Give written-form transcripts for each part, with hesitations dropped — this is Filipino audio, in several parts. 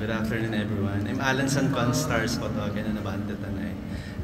Good afternoon, everyone. I'm Alan Sancon, Stars Photo, and Nabante Tanay.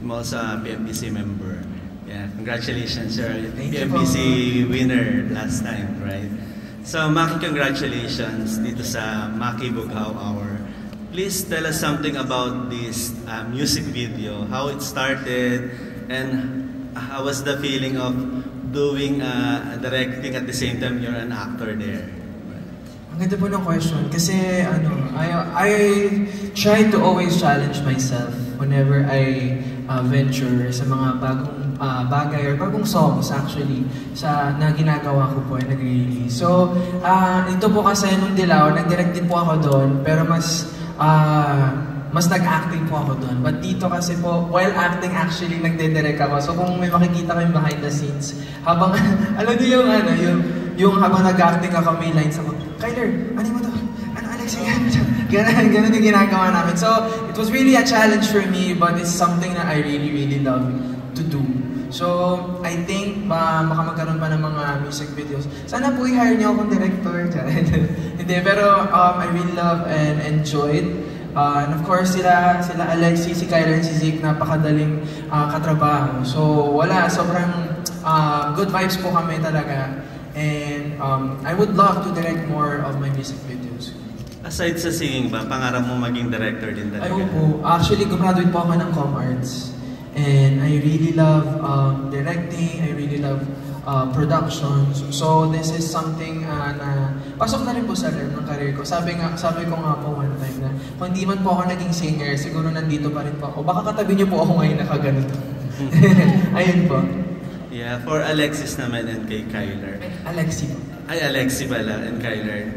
I'm also a PMPC member. Yeah, congratulations, you're a PMPC winner last time, right? So, Maki, congratulations dito sa Maki Bughaw Hour. Please tell us something about this music video, how it started, and how was the feeling of doing directing at the same time you're an actor there? Ang ganda po ng question kasi I try to always challenge myself whenever I venture sa mga bagong bagay or bagong songs actually na ginagawa ko po ay nag-release. So, ito po kasi nung Dilaw, nag-direct din po ako doon pero mas nag-acting po ako doon. But dito kasi po, while acting actually nagde-direct ako. So kung may makikita kayong behind the scenes, habang, alam niyo yung habang nag-acting ako, may lines ako, Kyler, ano mo to? Ano, Alex, ganun yung ginagawa namin. So, it was really a challenge for me, but it's something that I really, really love to do. So, I think baka magkaroon pa ng mga music videos. Sana po i-hire niyo akong director. Hindi, pero I really love and enjoyed. And of course, sila Alexi, si Kyler, si Zeke, napakadaling katrabaho. So, sobrang good vibes po kami talaga. And I would love to direct more of my music videos. Aside sa singing ba, pangarap mo maging director din talaga? Ayun po. Actually, gumraduate po ako ng Com Arts. And I really love directing, I really love productions. So this is something na pasok na rin po sa realm ng career ko. Sabi ko nga po one time na kung hindi man po ako naging singer, siguro nandito pa rin po ako. Baka katabi niyo po ako ngayon nakaganito. Ayun po. Yeah, for Alexis naman and kay Kyler. Alexi po. Ay, Alexi pala and Kyler.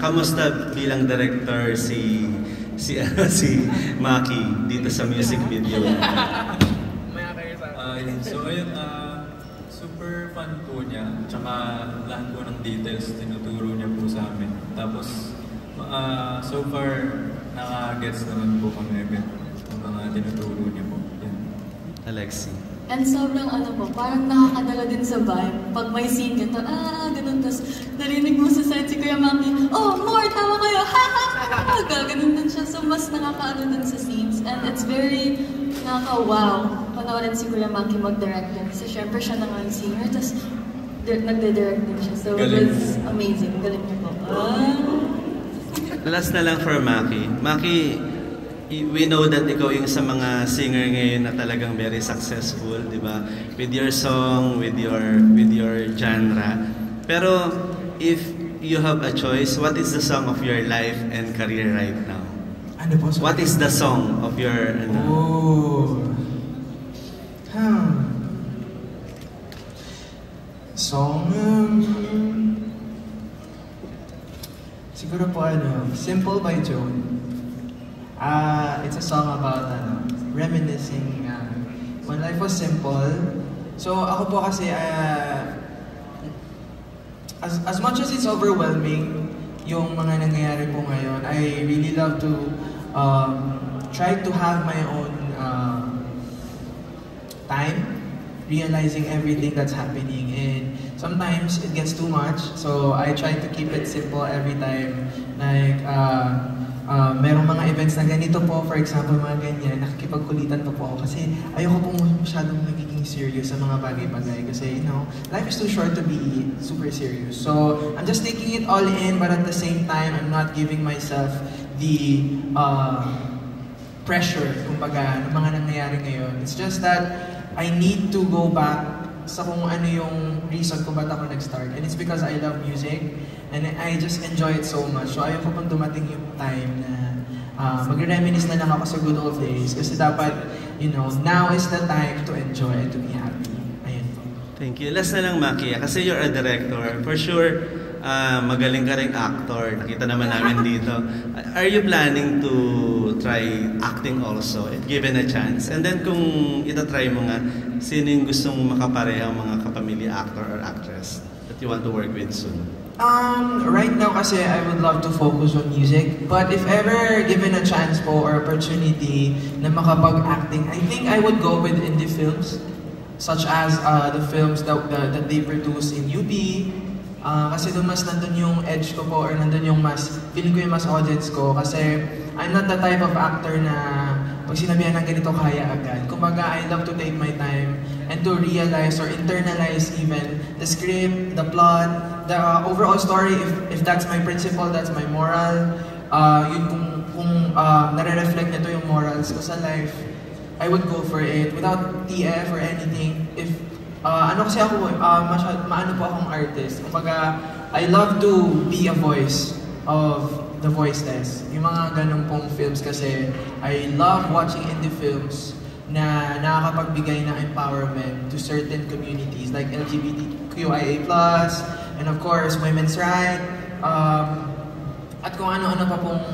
Kamusta bilang director si Maki dito sa music video? So ayun, super fun po niya. Tsaka lahat po ng details tinuturo niya po sa amin. Tapos so far naka-gets naman po kami agad ng mga tinuturo niya po. Yan. Alexi. And sobrang parang nakakadala din sa vibe. Pag may scene ka, ganun, tapos narinig mo sa side si Kuya Maki, oh, more, tawa kayo, ha, ha, ha, ganun din siya. So, mas nakakaano din sa scenes. And it's very nakaka-wow panoorin si Kuya Maki mag-direct din. Kasi syempre siya na nga yung singer, tapos nagde-direct din siya. So, it was amazing. Galing niyo po. Last na lang for Maki. Maki, we know that ikaw yung sa mga singer ngayon na talagang very successful, di ba? With your song, with your genre. Pero if you have a choice, what is the song of your life and career right now? Ano po? What is the song of your Song siguro po Simple by Joan. It's a song about reminiscing when life was simple. So ako po kasi as much as it's overwhelming yung mga nangyayari po ngayon, I really love to try to have my own time realizing everything that's happening, and sometimes it gets too much, so I try to keep it simple every time. Like merong mga events na ganito po, for example, mga ganyan, nakikipagkulitan pa po ako kasi ayoko pong masyadong nagiging serious sa mga bagay-bagay kasi, life is too short to be super serious. So, I'm just taking it all in, but at the same time, I'm not giving myself the pressure, kumbaga, ng mga nangyayari ngayon. It's just that I need to go back sa kung ano yung reason kung ba't ako nag-start. And it's because I love music and I just enjoy it so much. So ayoko pang dumating yung time na mag-reminisce na lang ako sa good old days. Kasi dapat, now is the time to enjoy and to be happy. Ayun po. Thank you. Last na lang, Maki. Kasi you're a director. For sure, magaling ka ring actor. Nakita naman namin dito. Are you planning to try acting also, if given a chance? And then kung itatry mo nga, sino yung gustong makaparehang mga kapamilya actor or actress that you want to work with soon? Right now kasi I would love to focus on music, but if ever given a chance po or opportunity na makapag-acting, I think I would go with indie films, such as the films that they produce in UP, Kasi doon mas nandun yung edge ko po, or nandun yung mas, feeling ko yung mas audience ko. Kasi I'm not the type of actor na pag sinabihan ng ganito kaya agad. Kumbaga, I love to take my time and to realize or internalize even the script, the plot, the overall story. If that's my principle, that's my moral. Yun kung nare-reflect nito yung morals ko sa life, I would go for it without TF or anything. If ano kasi ako, maano po akong artist. Kumbaga, I love to be a voice of the voiceless. Yung mga ganun pong films kasi, I love watching indie films na nakakapagbigay ng empowerment to certain communities like LGBTQIA+, and of course, women's rights, at kung ano-ano pa pong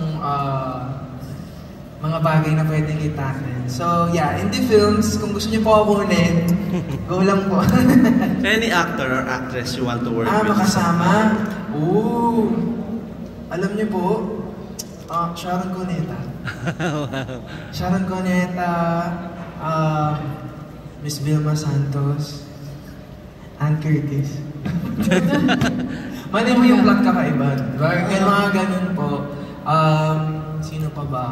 mga bagay na pwedeng i-tackle. So, yeah, indie films, kung gusto niyo po ako kunin, go lang po. Any actor or actress you want to work with? Makasama? Ooh! Alam niyo po, Sharon Cuneta. Sharon Cuneta, Miss Vilma Santos, Ann Curtis. Mali mo yung plot kakaiba. Mga ganun po. Sino pa ba?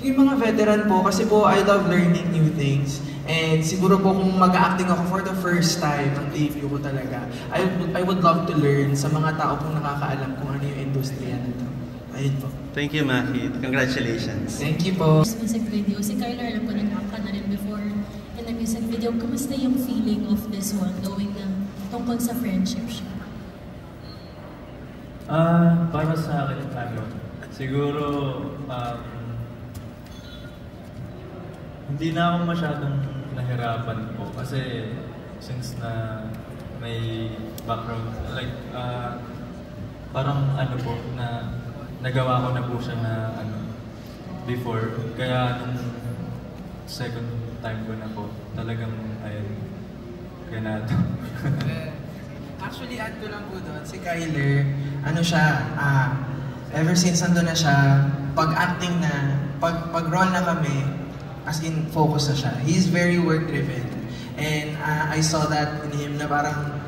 Yung mga veteran po, kasi po I love learning new things. And siguro po kung mag-acting ako for the first time, ang debut ko talaga, I would love to learn sa mga tao pong nakakaalam kung ano yung industriya nito. Ayun po. Thank you, Maki. Congratulations. Thank you po. Music video, si Kyler, alam ko nag-act ka na rin before in the music video. Kamusta yung feeling of this one, knowing na tungkol sa friendship siya? Para sa akin, siguro, hindi na ako masyadong nahirapan po kasi since na may background, like, parang ano po, na nagawa ko na po siya na before. Kaya nung second time ko na po, talagang, ayun, ganado. Actually, add ko lang po doon, si Kyler, ano siya, ever since nandun na siya, pag-acting na, pag-role na kami, as in, focus na siya. He's very work-driven. And I saw that in him na parang,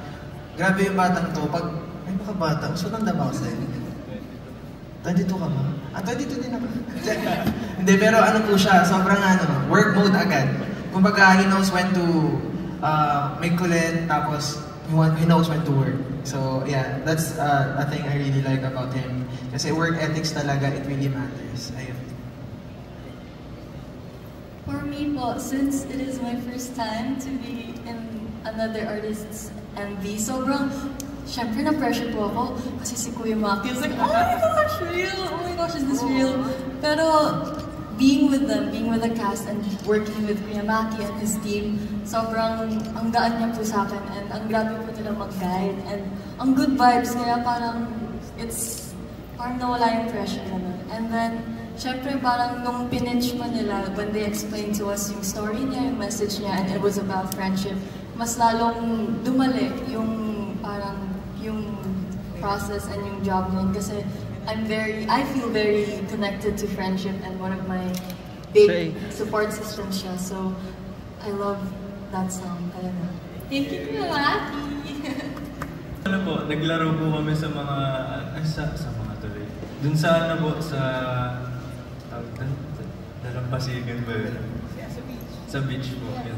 grabe yung batang to. Pag, ay baka bata, gusto nang dabaw sa'yo. 22 ka ba? 22 din ako. Hindi, pero ano po siya, sobrang work mode agad. Kumbaga, he knows when to make kulit, tapos he knows when to work. So, yeah, that's a thing I really like about him. Kasi work ethics talaga, it really matters. Ayun. For me po, since it is my first time to be in another artist's MV, sobrang, syempre na-pressure po ako kasi si Kuya Maki was like, oh my gosh, real! Oh my gosh, is this real? Pero being with them, being with the cast and working with Kuya Maki and his team, sobrang ang gaan niya po sa akin and ang grabe po nila mag-guide and ang good vibes, kaya parang parang nawala yung pressure naman. And then, syempre parang nung pinitch pa nila, when they explained to us yung story niya, yung message niya, and it was about friendship, mas lalong dumalik yung parang yung process and yung job niya. Kasi I feel very connected to friendship and one of my big support systems siya. So, I love that song. Thank you, Kuya Maki! Ano po, naglaro po kami sa mga, sa mga tuloy. Dun sa sa Dalampasigan ba yun? Sa beach po, yun.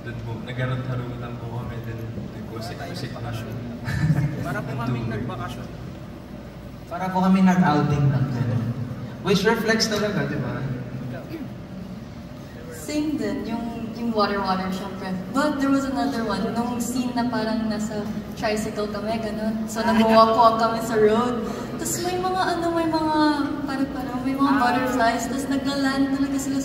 Doon po, nagharot-harutan po kami din. Nagkusik-kusik na siya. Para po kaming nagbakasyon. Para po kaming nag-outing lang. Which reflects talaga, di ba? Same din, yung water, syempre. But there was another one, nung scene na parang nasa tricycle kami, gano'n. So nag-walk kami sa road. Tapos may mga may mga butterflies. Tapos nagla-land talaga sila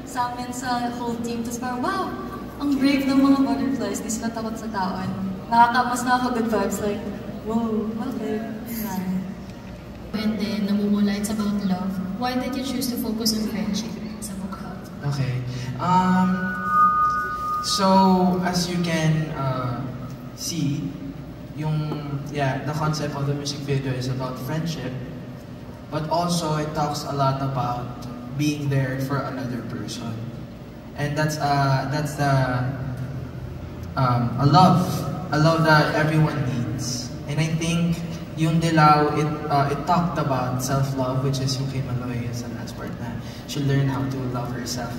sa amin, sa whole team. Tapos parang, wow, ang brave ng mga butterflies. Di sila takot sa taon. Mas nakaka-good vibes, like, whoa, okay. And then, namumula, it's about love. Why did you choose to focus on friendship sa mukha? Okay. So, as you can see, the concept of the music video is about friendship, but also it talks a lot about being there for another person, and that's a love that everyone needs, and And I think yung Dilaw, it talked about self-love, which is yung kay Maloy sa last part na she'll learn how to love herself.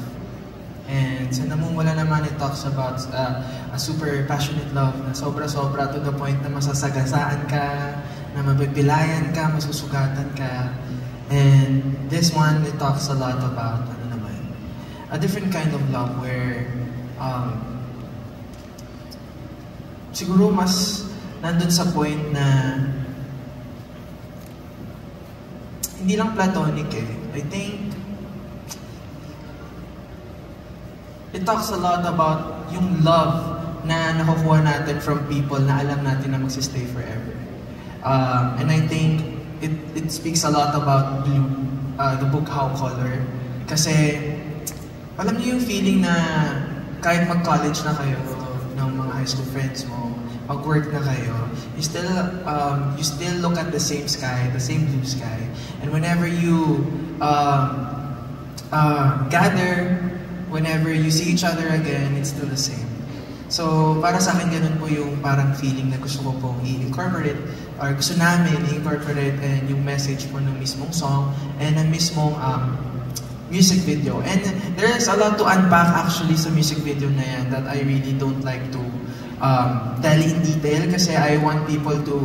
And sa Namumula naman, it talks about a super passionate love na sobra-sobra to the point na masasagasaan ka, na mapipilayan ka, masusugatan ka. And this one, it talks a lot about a different kind of love where siguro mas nandun sa point na hindi lang platonic eh. I think it talks a lot about yung love na nakukuha natin from people na alam natin na magsistay forever. And I think it speaks a lot about Blue, the book How Color. Kasi alam niyo yung feeling na kahit mag-college na kayo ng mga high school friends mo, mag-work na kayo, you still look at the same sky, the same blue sky. And whenever you gather, whenever you see each other again, it's still the same. So, para sa akin, ganun po yung parang feeling na gusto ko pong i-incorporate or gusto namin i-incorporate and yung message po ng mismong song and ng mismong music video. And there's a lot to unpack actually sa music video na yan that I really don't like to tell in detail kasi I want people to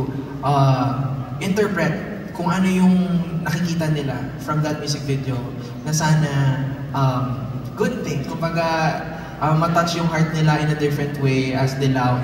interpret kung ano yung nakikita nila from that music video na sana good thing. Kumbaga, matouch yung heart nila in a different way as Dilaw